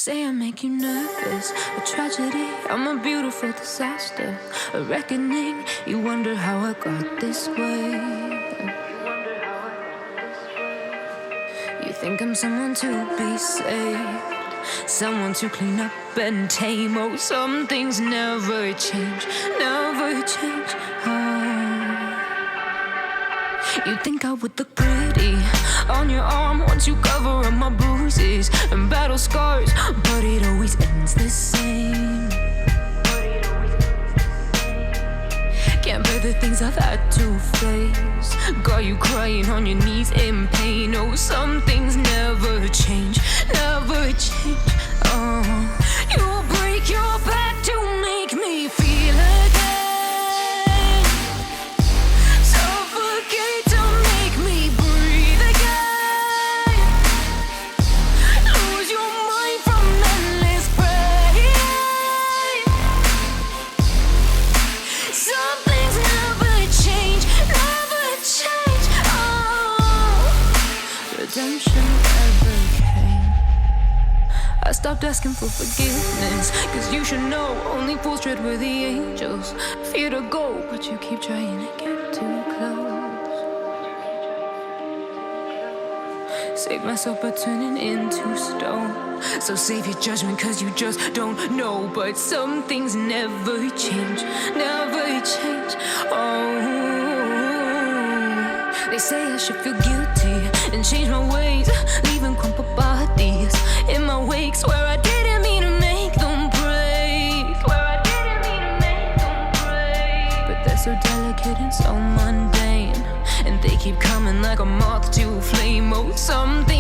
say I make you nervous, a tragedy, I'm a beautiful disaster, a reckoning, you wonder how I got this way. You think I'm someone to be saved, someone to clean up and tame. Oh, some things never change, never change. You think I would look pretty on your arm once you cover up my bruises and battle scars, but it always ends the same. Can't bear the things I've had to face, got you crying on your knees in pain. Oh, some things never change, never change. You'll break your back to make me feel again, suffocate to make me breathe again, lose your mind from endless pain. Some things never change, never change. Redemption never came. I stopped asking for forgiveness, cause you should know only fools tread where the angels fear to go, but you keep trying to get too close. Save myself by turning into stone, so save your judgment cause you just don't know. But some things never change, never change. They say I should feel guilty and change my ways, leaving crumpled bodies in my wake. Swear I didn't mean to make them break, swear I didn't mean to make them break. But they're so delicate and so mundane, and they keep coming like a moth to a flame. Oh, something